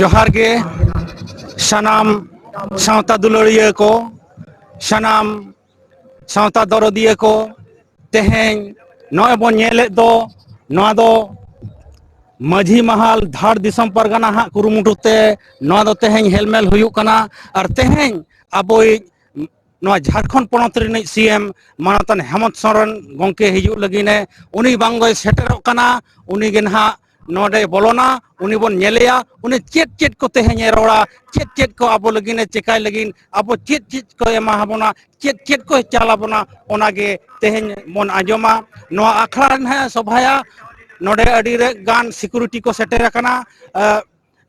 जोहार गे सनाम सावता दुलड़िया को सनाम सावता दरदिया को तेहें नय बन दो नवा दो माझी महाल धार दिसम परगना हाँ कुरुमुटुते नवा दो तेहें हेलमेल हुयुक कना और तेहें अबोई नवा झारखंड पनत रिनिज सीएम मानतन हेमंत सोरेन गंके हिजुग लगिने उनी बांगोय सेटेरोक कना उनी गे नहा नोडे बोलोना उनी बन नेलेया उनी चेत चेत को तेहें रोड़ा चेत चेत को अबो लगिने चिकाय लगिन अबो चेत चेत को एमा हबोना चेत चेत को चालाबोना ओनागे तेहें मन आजोमा नवा आखड़ा है सभाया नोडे अडी रे गान सिक्योरिटी को सेटेर कना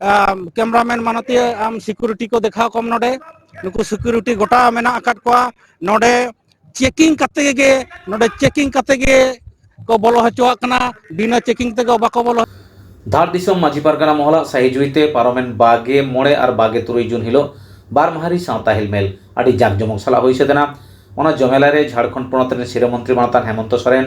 कैमरामैन मानती आम सिक्योरिटी को देखा कम नोडे नुकु सिक्योरिटी गोटा मेना अकाट को नोडे चेकिंग कते गे नोडे चेकिंग कते गे को बोलो हचोआ कना बिना चेकिंग ते को बाको बोलो धार दिसम माझी पारगाना मोहला साहिजुईते पारोमेन बागे मोड़े और बागे तुरुई जून हिलो बार माहारी सावता हिलमेल आड़ी जाक जमक साला होइसेदेना ओना जमेलारे झारखंड पनत रेन सिरा मंत्री मानतान हेमंत सोरेन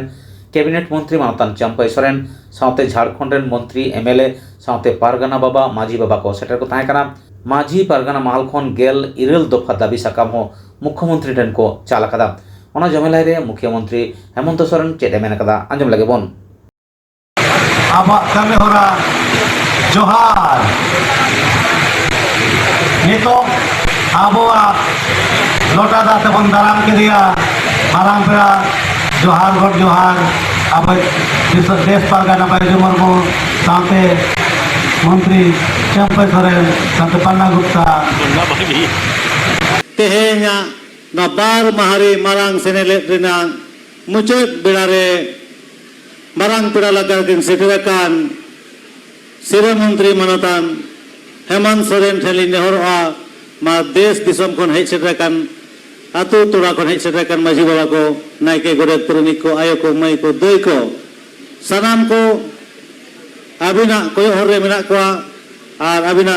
कैबिनेट मंत्री मानतान चंपाई सोरेन सावते झारखंड रेन मंत्री एमएलए सावते पारगाना बाबा माझी बाबा को सेटर को ताहें कना माझी पारगाना महल खन गेल इरेल दफा दाबी साकाम हो मुख्यमंत्री रेन को चाल आकादा ओना जमेलारे मुख्यमंत्री हेमंत सोरेन चेदे मेन आकादा आंजम लगे बोन आबा कमे होरा जोहार नितो आबोआ लोटा दाते बन दाराम के दिया माराम पेड़ा जोहार गढ़ जोहार अब देश पारगाना बायजू मुर्मू साथे मंत्री चंपाई सोरेन साथे पन्ना Gupta तेहेnya nabar mahari marang senelet renang mucut berare marang peda lagarkin seterakan Sira Menteri Manatan Hemant Soren Thelin nehoroa ma desh disom kon hej seterakan atu tora kon hej seterakan maji baba ko naike godet purunik ko ayo ko mai ko doi ko sanam ko abina koyo hore menak ko ar abina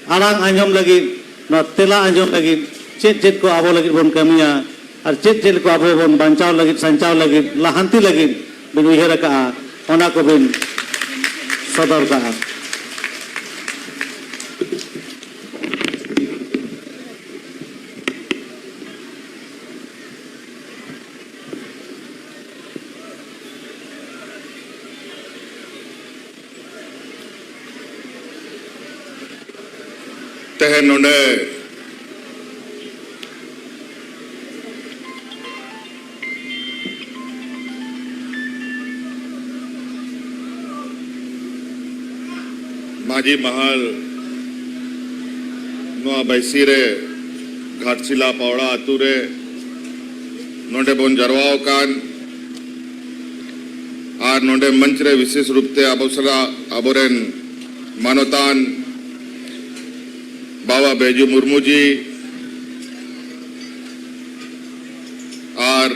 arang anjom lagi no tela anjom lagi chet ko abo lagi bon kamiya ar chet ko abo bon bancaw lagi sancaw lagi lahanti lagi bin uihara ka ona ko bin sodor ka tehen nonde माझी महल नोआ बैसीरे घाटशिला पावड़ा अतुरे नोडे bone जरवाओ can't are नोडे मंच रे विशेष रूप से अबसरा अबोरेन मानोतान बाबा बैजू मुर्मू जी और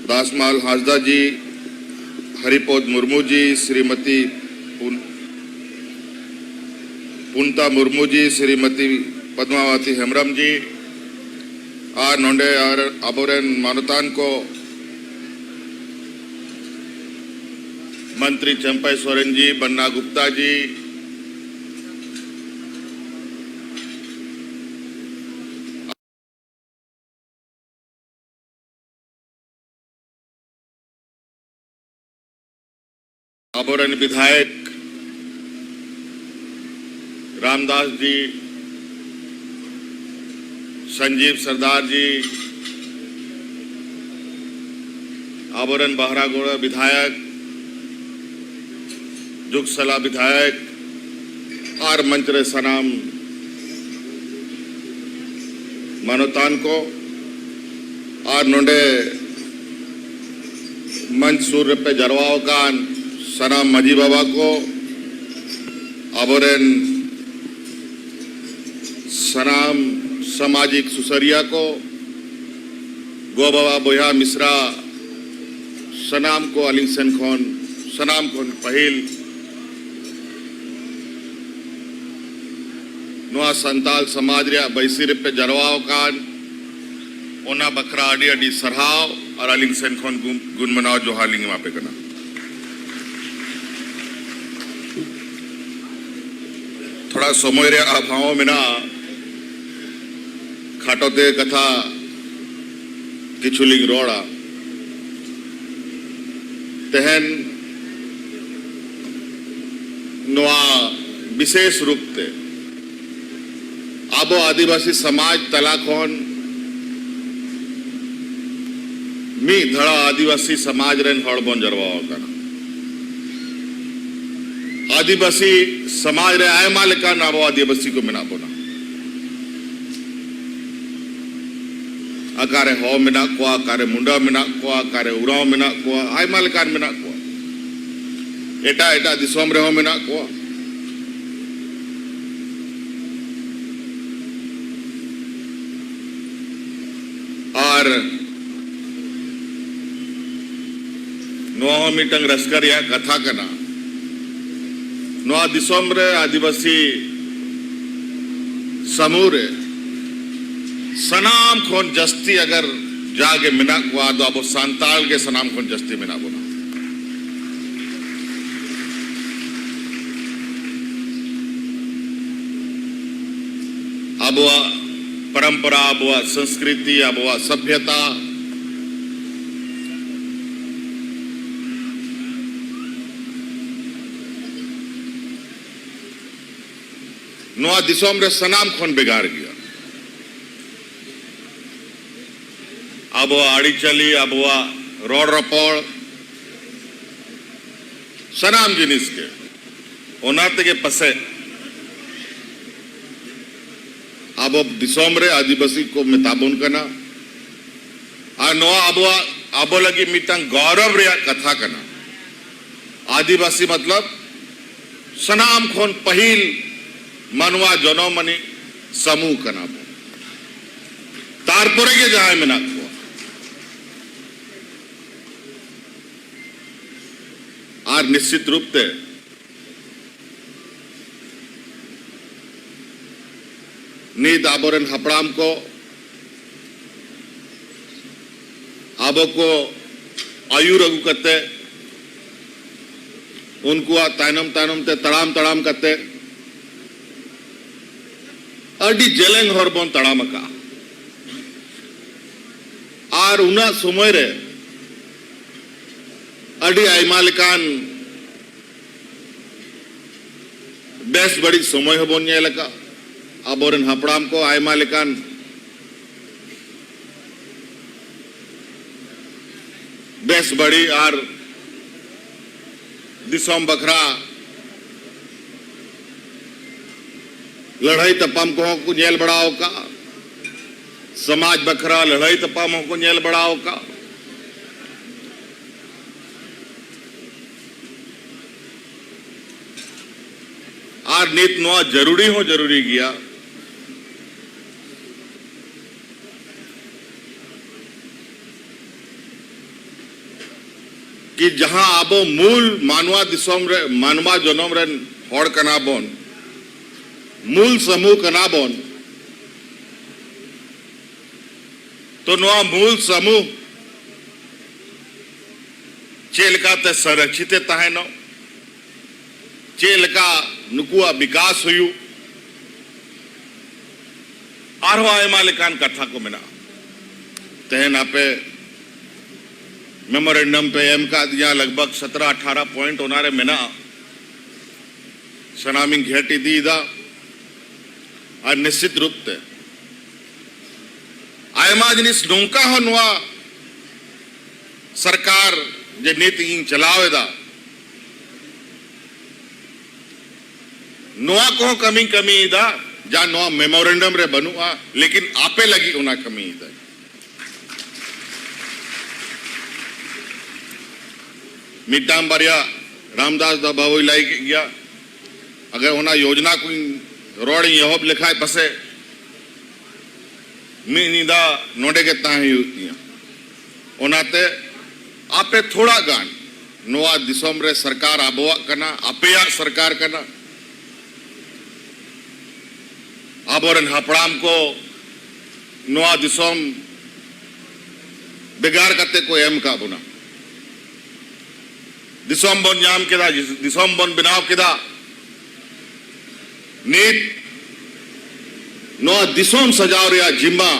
दासमाल हाजदा जी हरिपोद मुर्मू जी श्रीमती पुनता मुर्मू जी श्रीमती पद्मावती हेमरम जी और नोंडे और अबोरेन मानोतान को मंत्री चंपाई सोरेन जी बन्ना गुप्ता जी अबोरेन विधायक रामदास जी संजीव सरदार जी अबोरेन बहरागोड़ा विधायक जुगसला विधायक और मंचरे सनाम मानोतान को और नोंडे मंच सूर्य पे जरवाओ कान सनाम मजी बाबा को अबोरेन सनाम सामाजिक सुसरिया को गो बाबा बोया मिश्रा सनाम को अलिंगसन खोन सनाम खोन पहिल नुआ संताल समाज रे बैसीरे पे जरवाओ कान ओना बखरा अडी अडी सरहाव और अलिंगसन खोन गुण मनाव जो हालिंग मापे कना थोड़ा समय रे अभाव में ना खाटोते कथा किचुलिंग रोड़ा तेहन नवा विशेष रूप ते आबो आदिवासी समाज तलाखोन मी धड़ा आदिवासी समाज रेन हड़ बन जरवाओ कना आदिवासी समाज रे आयमा लेका नाबो आदिवासी को मिना बोना अकारे हो मिना को अकारे मुंडा मिना को अकारे उराव मिना को आयमा लेका मिना को एटा एटा दिसोम रे हो मिना को और नोआ मिटंग रस्कर या कथा कना नोआ दिसोम रे आदिवासी समूह रे सनाम खोन जस्ती अगर जागे मिना को तो अब सांताल के सनाम खोन जस्ती मिना बोना अब परंपरा अब संस्कृति अब सभ्यता नोआ दिसोम रे सनाम खोन बिगाड़ गया अब आड़ी चली अब रोड रपोड़ सनाम जिनिस के ओनाते के पसे अब दिसोम रे आदिवासी को मिताबुन करना और नोआ अब लगी मितंग गौरव रे कथा करना आदिवासी मतलब सनाम खोन पहिल मनवा जनोमनी समूह करना तारपुरे के जहां मिना को और निश्चित रूप से नीत आबोरन हपड़ाम को आबो को आयुर अगु करते उनको तानम तानम ते तड़ाम तड़ाम करते अडी जेलेंग हरबन तड़ाम का और उना समय रे अडी आयमालिकान बेस बड़ी समय हबन ये लगा आबोरन हपड़ाम को आयमा लेकान बेस बड़ी और दिसोम बखरा लड़ाई तपाम को जेल बढ़ाओ का समाज बखरा लड़ाई तपाम को जेल बढ़ाओ का और नीत नोआ जरूरी गया कि जहां आबो मूल मानवा दिसोम रे मानवा जनोम रे हड़ कना बोन मूल समूह कना बोन तो नोआ मूल समूह चेलका ते संरक्षित तहनो चेलका नुकुआ विकास हुयु आरो आयमा लेकान कथा को मिना तहना पे मेमोरेंडम पे एम का दिया लगभग 17-18 पॉइंट होनारे मिना सनामिंग घेटी दीदा और निश्चित रूप से आयमा जिनिस नौका हनुआ सरकार जे नीति चलावेदा नोआ को कमी दा जा नोआ मेमोरेंडम रे बनुआ लेकिन आपे लगी उना कमी दा मिटाम बारिया रामदास दा बाबू लाई गया अगर उना योजना कोई रोड यहोब लिखाए पसे मीनिदा नोडे के ताही होती ओनाते आपे थोड़ा गान नोआ दिसोम रे सरकार आबोआ करना आपेया सरकार करना आबोरन हपड़ाम को नोआ दिसोम बिगाड़ करते को एम का बुना दिसोम बन जाम केदा दिसोम बन बिनाव केदा नीत नोआ दिसोम सजाव रिया जिम्मा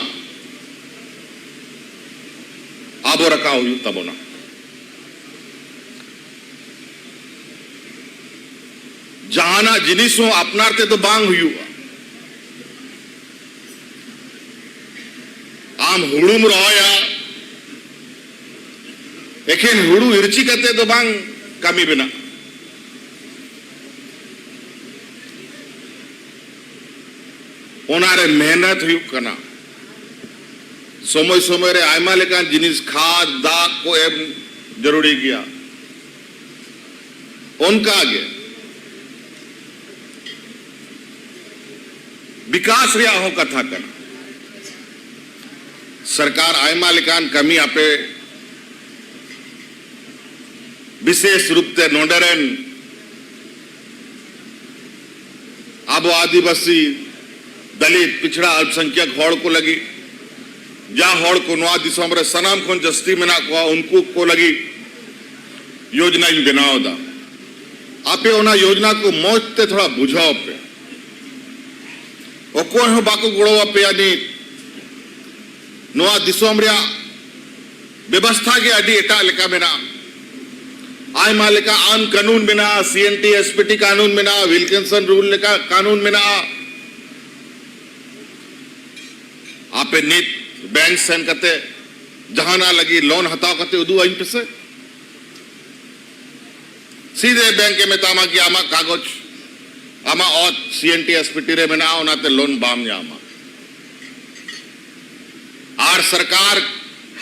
आबो रखा हुई तबोना जहाना जिनिसों अपनाते तो बांग हुई आम हुड़ुम रोया एखेन हुड़ू इर्ची करते तो बांग कमी बिना ओनारे मेहनत हुई कना समय समय रे आयमा लेकान जिनिस खाद दाग को एम जरूरी किया उनका आगे विकास रिया हो कथा करना सरकार आयमा लेकान कमी आपे विशेष रूप से नोडरन आबो आदिवासी दलित पिछड़ा अल्पसंख्यक हॉड़ को लगी जा हॉड़ को नवा दिसोम रे सनाम खोन जस्ती में ना उनको को लगी योजना इन बनाओ दा आपे ओना योजना को मौज ते थोड़ा बुझाओ पे ओ कोई हो बाको गुड़ो पे यानी नवा दिसोम रे व्यवस्था के अडी एटा लेका बिना आय मालिका आन कानून बिना सीएनटी एसपीटी कानून बिना विल्किंसन रूल लेका कानून बिना आपे नीत बैंक सेन करते जहाना लगी लोन हताव करते उदू आई पे सीधे बैंक में तामा की आमा कागज आमा और सीएनटी एसपीटी रे बिना ओनाते लोन बाम जामा आर सरकार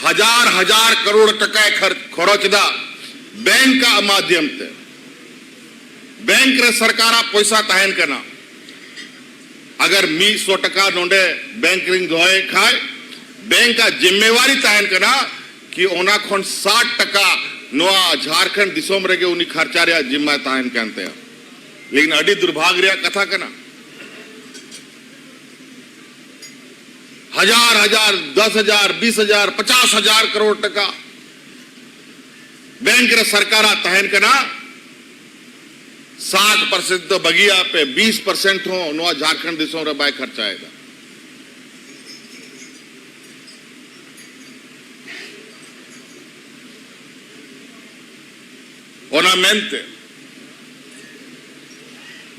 हजार हजार करोड़ टका खर्च दा बैंक का माध्यम से बैंक रे सरकारा पैसा तहन करना अगर 100 टका नोडे बैंक रिंग धोए खाए बैंक का जिम्मेवारी तहन करना कि ओना खोन 60 टका नोआ झारखंड दिसोम रे के उनी खर्चा रे जिम्मा तहन करते हैं लेकिन अड़ी दुर्भाग्य रे कथा करना हजार हजार 10,000 20,000 50,000 करोड़ टका बैंक रे सरकारा तहन करना 60% तो बगिया पे 20% हो नोआ झारखंड दिसों रे बाय खर्चा आएगा ओना मेनते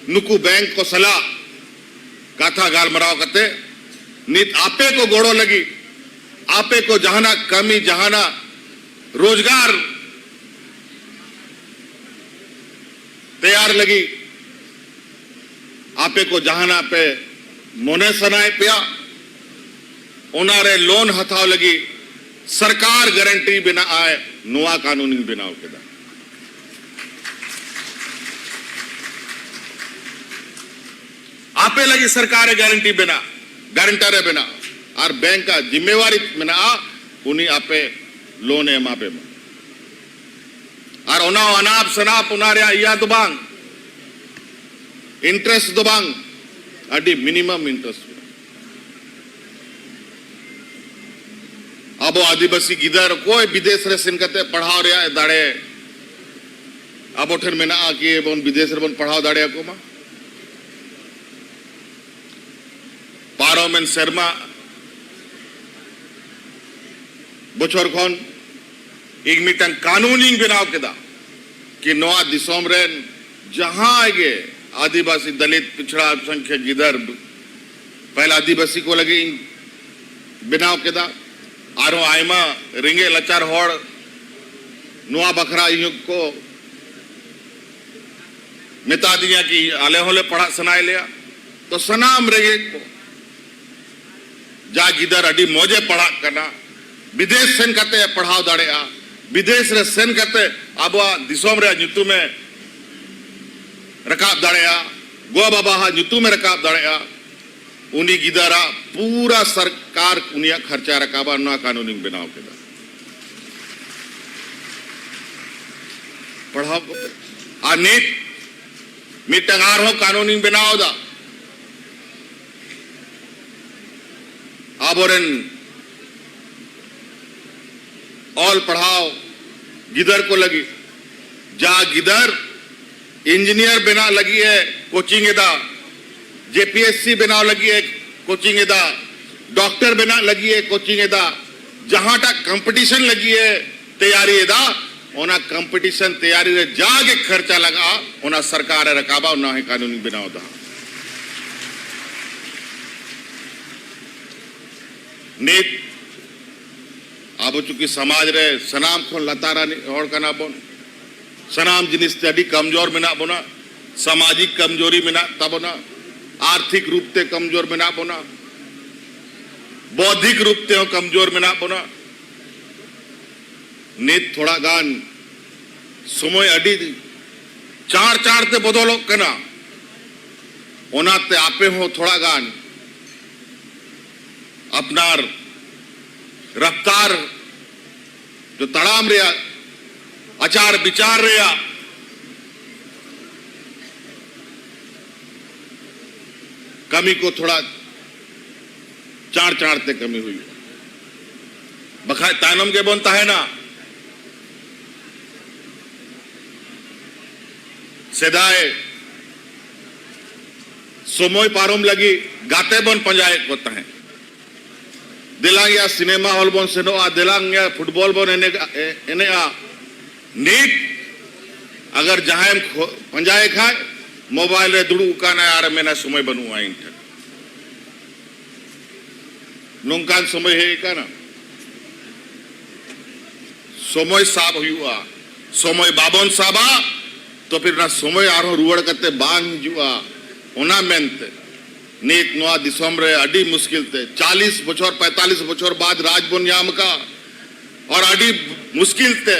नुकु बैंक को सलाह काथा गाल मराव करते नित आपे को गोड़ो लगी आपे को जहाना कमी जहाना रोजगार तैयार लगी आपे को जहाना पे मोने सनाए पिया उनारे लोन हथाव लगी सरकार गारंटी बिना आए नुआ कानूनी बिनाव के दा आपे लगी सरकार गारंटी बिना गारंटर बिना और बैंक का जिम्मेवारी बिना उन्हीं आपे लोन एम आपे में और ओना अनाप सनाप उनारे या दुबांग इंटरेस्ट दुबांग अडी मिनिमम इंटरेस्ट अब आदिवासी गिदर कोई विदेश रे सिन कते पढ़ाओ रे दाड़े अब ठन में ना कि बोन विदेश रे बोन पढ़ाओ दाड़े को मा पारोमेन शर्मा बछर खन एक मिटन कानूनी बनाव केदा कि नवा दिसोम रेन जहां आगे आदिवासी दलित पिछड़ा अल्पसंख्यक गिदर पहला आदिवासी को लगे बनाव केदा आरो आयमा रिंगे लचार होड़ नुआ बखरा को मिता दिया कि आले होले पढ़ा सनाए लिया तो सनाम रेगे को जा गिदर अडी मौजे पढ़ा करना विदेश सेन करते पढ़ाओ दाड़े विदेश रे सेन करते अब दिसोम रे नुतु में रकाब दाड़े गो बाबा नुतु में रकाब दाड़े उनी गिदरा पूरा सरकार उनिया खर्चा रकाबा ना कानूनी बनाव के पढ़ाओ आ नीट मिटंगार हो कानूनी बनाव दा आबोरन ऑल पढ़ाओ गिदर को लगी जा गिदर इंजीनियर बिना लगी है कोचिंग दा जेपीएससी बनाव लगी है कोचिंग एदा डॉक्टर बना लगी है कोचिंग एदा जहां तक कंपटीशन लगी है तैयारी एदा ओना कंपटीशन तैयारी रे जागे खर्चा लगा ओना सरकार रकाबा ओना है कानूनी बनाव दा नीत अब चूंकि समाज रे सनाम खन लतारा हड़ कना बोन सनाम जिनिस ते अडी कमजोर मेना बोना सामाजिक कमजोरी मेना तबोना आर्थिक रूप ते कमजोर मेना बोना बौद्धिक रूप ते कमजोर मेना बोना नीत थोड़ा गान समय अडी चार चार ते बदलो कना ओनाते आपे हो थोड़ा गान अपनार रफ्तार जो तड़ाम रहा आचार विचार रहा कमी को थोड़ा चार चार ते कमी हुई बखाय तानम के बनता है ना सेदाए सोमोय पारोम लगी गाते बन पंजाए होता है दिलांग या सिनेमा हॉल बन सेनो आ दिलांग या फुटबॉल बन एने आ नीट अगर जहां पंजाए खाए मोबाइल रे दुड़ू का ना यार मेना समय बनू आई नौकान समय है का ना समय साब हुआ समय बाबन साबा तो फिर ना समय आरो रुवड़ करते बांग जुआ ओना मेनते नीत नवा दिसम रे अडी मुश्किल थे 40 बछर 45 बछर बाद राजबन याम का और अडी मुश्किल थे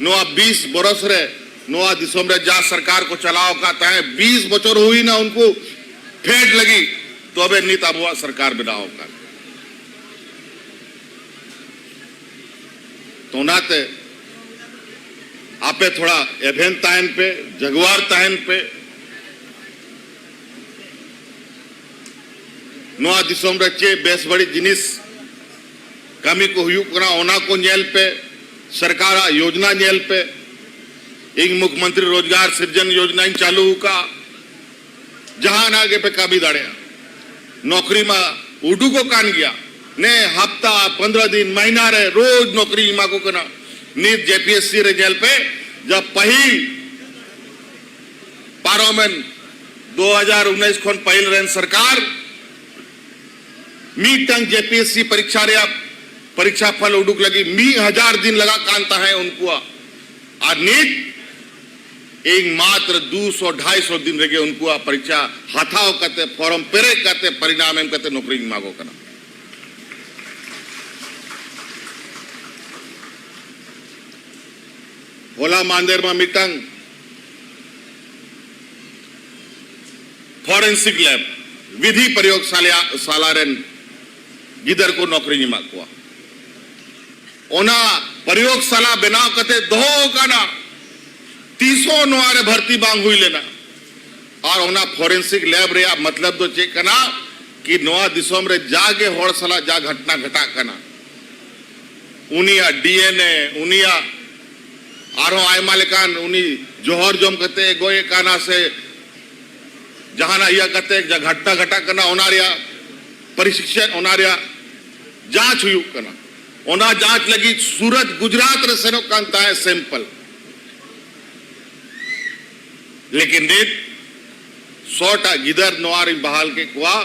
नवा 20 बरस रे नवा दिसम रे जा सरकार को चलाओ का तय 20 बछर हुई ना उनको फेट लगी तो अबे नीत अबुआ सरकार बनाओ का तो नाते आपे थोड़ा एभेन तायन पे जगवार तायन पे नवा दिसम रे चे बेस बड़ी जिनिस कमी को हुयू करा ओना को नेल पे सरकार योजना नेल पे एक मुख्यमंत्री रोजगार सृजन योजना चालू का जहां आगे पे कभी दाड़े नौकरी में उडू को कान गया ने हफ्ता 15 दिन महीना रे रोज नौकरी मा को कना नीट जेपीएससी रे जेल पे जब पहिल पार्लियामेंट 2019 खन पहिल रेन सरकार मीटंग जेपीएससी परीक्षा रे परीक्षा फल उडुक लगी 1000 दिन लगा कांता है उनको और नीट एक मात्र 200-250 दिन रह गए उनको परीक्षा हाथाओ करते फॉर्म पेरे करते परिणाम एम करते नौकरी मांगो करना होला मांदेर में मीटंग फॉरेंसिक लैब विधि प्रयोगशाला रेन गिदर को नौकरी नहीं मांगवा ओना प्रयोगशाला बनाव करते दो का ना 300 नवारे भर्ती मांग हुई लेना और ओना फॉरेंसिक लैब रे मतलब तो चेक करना कि नवा दिसोम रे जागे होड़ सला जा घटना घटा करना उनिया डीएनए उनिया आरो आयमा लेकान उनी जोहर जोम करते गोये काना से जहां या करते घटना घटा करना ओनारिया परिशिक्षण ओनारिया जांच हुई करना ओना जांच लगी सूरत गुजरात रे सेनो कांता है सैंपल लेकिन नीट 100टा गिदर नोआरी बहाल के कुआ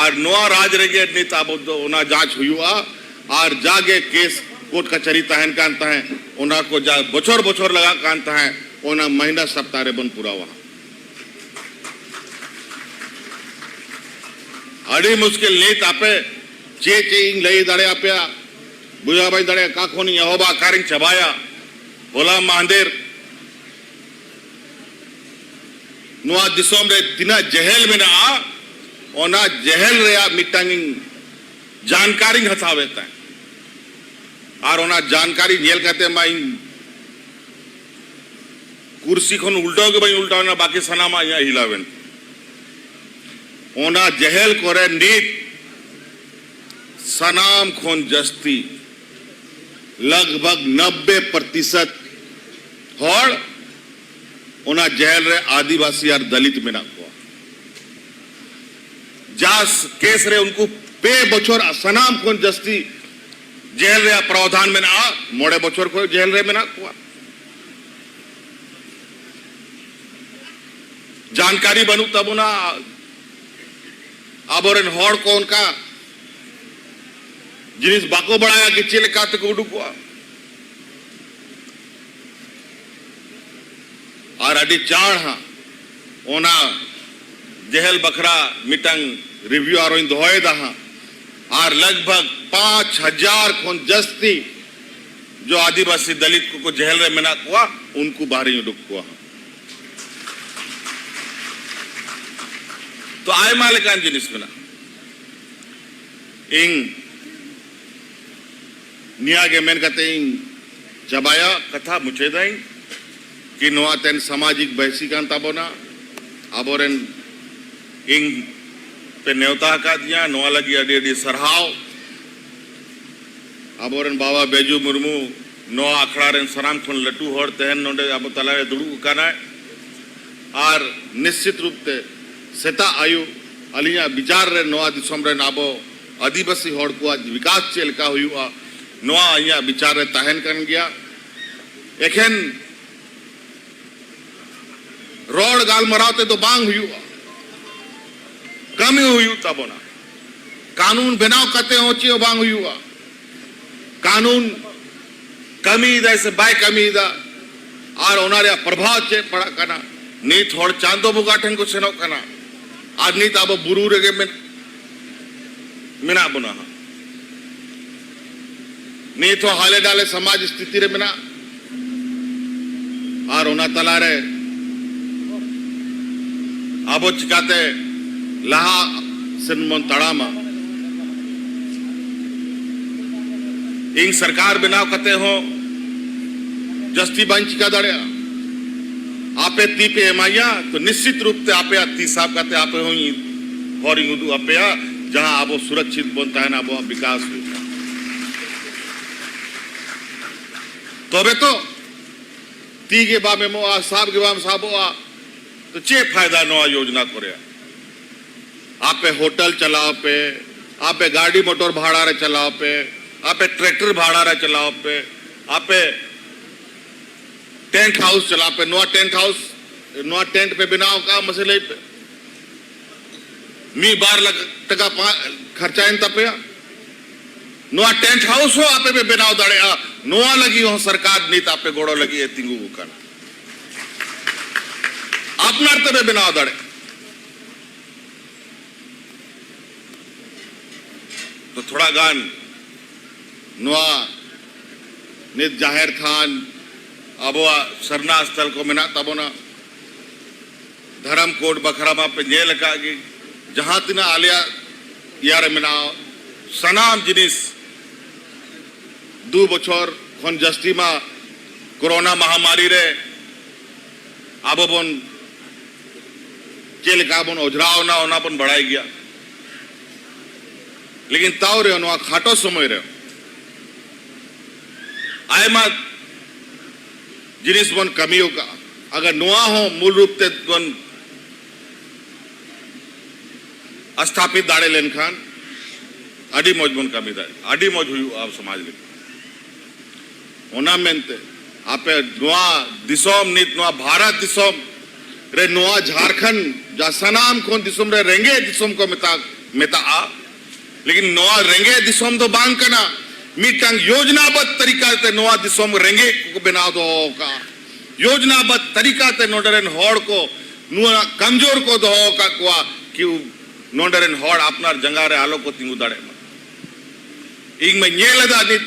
और नोआ राज रेगे नीत आबो ओना जांच हुई और जागे केस कोर्ट कचहरी तहन कांता है ओना को जा बछोर बछोर लगा कांता है ओना महीना सप्ताह रे बन पूरा हुआ अड़ी मुश्किल नीत आपे चे इंग लई दाड़े आपे बुझा भाई दाड़े काखोनी यहोबा कारिंग चबाया होला महादेर नोआ दिसोम रे तिना जहल में ना ओना जहल रे मिटांगिंग जानकारी हथावे ता और ओना जानकारी नेल कहते माई कुर्सी खन उल्टा के भाई उल्टा ना बाकी सना मा यहाँ हिलावेन ओना जहल करे नीट सनाम खोन जस्ती लगभग 90% होड़ ओना जहल रे आदिवासी और दलित में ना हुआ जास केस रे उनको पे बछर सनाम कोन जस्ती जेल रे प्रावधान में ना मोड़े बछर को जेल रे में ना कुआ जानकारी बनू तब ना आबोरेन हॉड़ को उनका जिनिस बाको बढ़ाया कि चेल का तक उडुकुआ और अडी चाड़ हाँ ओना जेहल बखरा मिटंग रिव्यू और दोहे दहा और लगभग 5,000 खोन जस्ती जो आदिवासी दलित को जेहल रे मेना कुआ उनको बाहरी उडुक कुआ तो आय मालिकान जिनिस मेना इंग नियागे मेन कते इंग जबाया कथा मुझे दाई कि नोआ तेन सामाजिक बहसी कान ताबोना आबोरेन इंग पे नेवता का दिया नोआ लगी अडी अडी सरहाव आबोरेन बाबा बेजू मुर्मू नोआ अखड़ा रेन सराम खुन लटू होड़ तेहन नोडे आबो तलारे दुड़ू काना और निश्चित रूप से सेता आयु अलिया विचार रे नोआ दिसम रे नाबो आदिवासी होड़ को आज विकास चेल का हुआ नोआ अइया विचार रे तहन कर गया एखेन रोड गाल मराते तो बांग हुआ कमी हुई तबोना कानून बनाव करते होची बांग हुआ कानून कमी से बाय कमी और उनारे प्रभाव चे पड़ा कना नीत होड़ चांदो बुगाठन को सेनो कना आज नीत अब बुरू रेगे में मिना बुना नीत हो हाले डाले समाज स्थिति रे मिना और उना तला रे आबो चिकाते लहा सिनमन तड़ामा इन सरकार बिनाव कते हो जस्ती बंच का दड़िया आपे तीपे एमाइया तो निश्चित रूप से आपे अति साहब कहते आपे हो हॉरिंग उदू आपे जहां आपो सुरक्षित बनता है ना वो विकास हुआ तो बे तो ती के बा में मोआ साहब के बा में साहब तो चे फायदा नवा योजना करे आपे होटल चलाओ पे आपे गाड़ी मोटर भाड़ा रे चलाओ पे आपे ट्रैक्टर भाड़ा रे चलाओ पे आपे टेंट हाउस चला पे नवा टेंट पे बिनाव का मसले पे मी 12 लाख टका खर्चा इन तपे नवा टेंट हाउस हो आपे पे बिनाव दड़े नवा लगी हो सरकार नीत आपे गोड़ो लगी है तिंगू बुकाना अपना तबे बिनाव दड़े तो थोड़ा गान नुआ नित जाहिर थान अब सरना स्थल को मिना तबोना धर्म कोट बखरा पे जेल का जहां तिना आलिया यार मिनाओ सनाम जिनिस 2 बछर खन जस्ती मा कोरोना महामारी रे अब बन जेल का बन ओझराव ना होना बन बढ़ाई गया लेकिन ताव रे नुआ खाटो समय रे आय मत जिनिस बन कमियों का अगर नुआ हो मूल रूप से बन स्थापित दाड़े लेन खान अडी मौज बन कमी दाड़े अडी मौज हुई आप समाज ले ओना मेनते आपे नुआ दिसोम नीत नुआ भारत दिसोम रे नुआ झारखंड जा सनाम कोन दिसोम रे रेंगे दिसोम को मेता आ लेकिन नुआ रेंगे दिसोम तो बांग कना मीटंग योजनाबद्ध तरीका ते नुआ दिसोम रेंगे को बनाव दो का योजनाबद्ध तरीका ते नोडरेन होड़ को नुआ कमजोर को दो का कुआ कि नोडरेन होड़ अपना जंगारे आलो को तिंगु दड़े इंग में ये लदा नित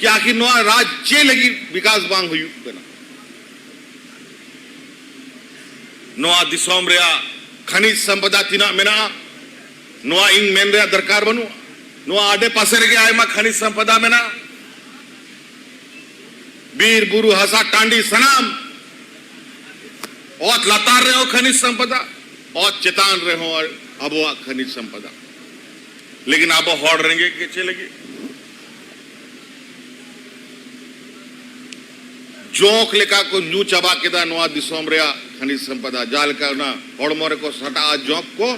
कि आखिर नुआ राज चे लगी विकास बांग हुई बना नुआ दिसोम रे खनिज संपदा तिना मेना नुआ इंग मेन रे दरकार बनू नुआ आडे पासे रे आय मा खनिज संपदा मेना बीर बुरु हसा टांडी सनाम और लतार रहे हो खनिज संपदा और चेतान रहे हो अब खनिज संपदा लेकिन अब हॉड़ रहेंगे के चलेगी जोक लेका को न्यू चबा के दा नुआ दिसोम रे खनिज संपदा जाल का ना हॉड़ मोरे को सटा जोक को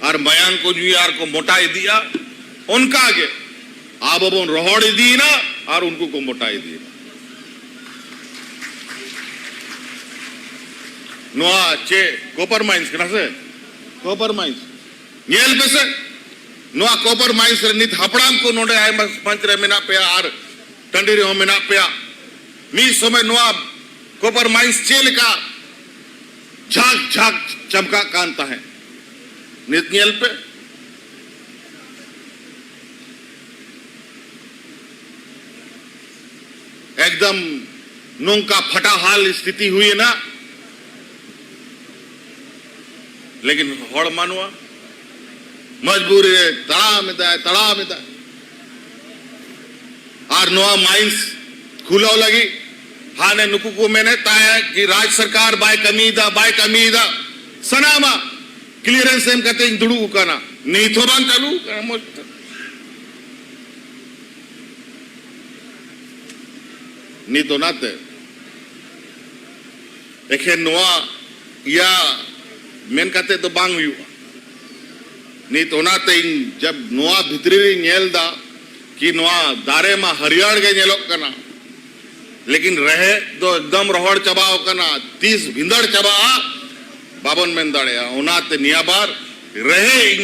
और मयान को जुआर को मोटा दिया उनका आगे आप अब रोहड़ दी ना और उनको को मोटा दी नोआ चे कॉपर माइंस कना से कॉपर माइंस नेल पे से नोआ कॉपर माइंस रे नित हपड़ाम को नोडे आय मंच रे मेना पे और टंडी रे मेना पे मी समय नोआ कॉपर माइंस चेल का झाक झाक चमका कांता है नित नेल पे एकदम नों का फटा हाल स्थिति हुई है ना लेकिन हड़ मानवा मजबूरी है तड़ा में दा और नोआ माइंस खुला लगी हाने नुकु को मैंने ताया कि राज्य सरकार बाय कमीदा सनामा क्लियरेंस एम कहते दुड़ू उकाना नहीं तो बान चालू नहीं तो नाते देखे नोआ या मेन कहते तो बांग हुई नहीं तो नाते जब नोआ भितरी नेल दा कि नोआ दारे मा हरियाण के नेलोक करना लेकिन रहे तो एकदम रोहड़ चबाव करना 30 भिंदड़ चबा बाबन में दाड़े उनाते नियाबार रहे इन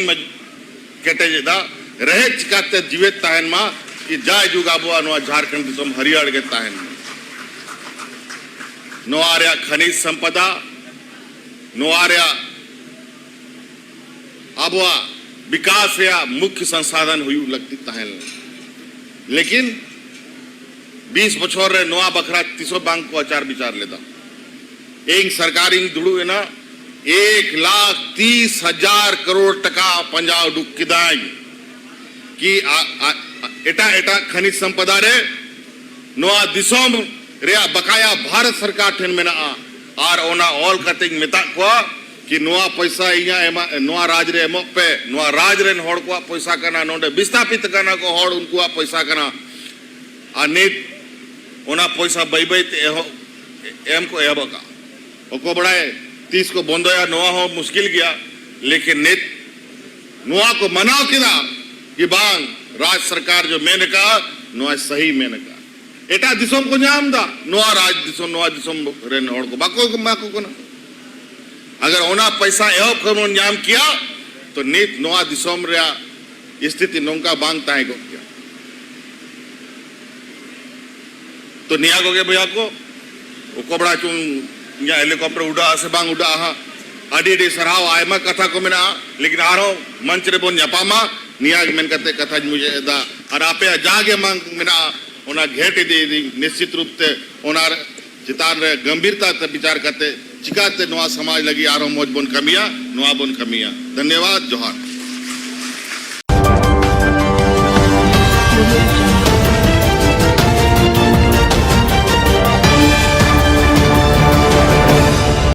केटे दा रहे चिकाते जीवित ताहन मा कि जाय जुगा बुआ नोआ झारखंड दिसम हरियाण के ताहन नोआरिया खनिज संपदा नोआरिया आबुआ विकास या मुख्य संसाधन हुई लगती ताहन लेकिन 20 बछोर रे नोआ बखरा 300 बैंक को आचार विचार लेता एक सरकारी दुड़ू है ना 1,30,000 करोड़ टका पंजाब डुक्किदाई कि एटा खनिज संपदा रे नोआ दिसोम रे बकाया भारत सरकार ठेन में ना और ओना ऑल कटिंग मेता को कि नोआ पैसा इया नोआ राज रे एमोक पे नोआ राज रेन होड़ को पैसा करना नोडे विस्थापित करना को होड़ उनको पैसा करना आ नेट ओना पैसा बई एम को एबका ओको बड़ाए 30 को बंदोया नोआ हो मुश्किल गया लेकिन नेट नोआ को मनाओ किना कि बांग राज सरकार जो मैंने कहा नोआ सही मैंने कहा एटा दिसोम को नाम दा नोआ राज दिसोम नोआ दिसोम रेन होड़ को बाको को ना अगर ओना पैसा एहो करो नाम किया तो नेट नोआ दिसोम रे स्थिति नोंका बांग ताए को किया तो निया को के भैया को कोबड़ा चुन या हेलीकॉप्टर उड़ा से बांग उड़ा हा अडी सराव आयमा कथा को मेना लेकिन आरो मंच रे बोन न्यापामा निया मेन कते कथा मुझे दा और आपे जागे मांग मेना ओना घेट दे निश्चित रूप से ओना चितान रे गंभीरता से विचार करते चिकाते नोआ समाज लगी आरो मौज बोन कमिया नोआ बोन कमिया धन्यवाद जोहार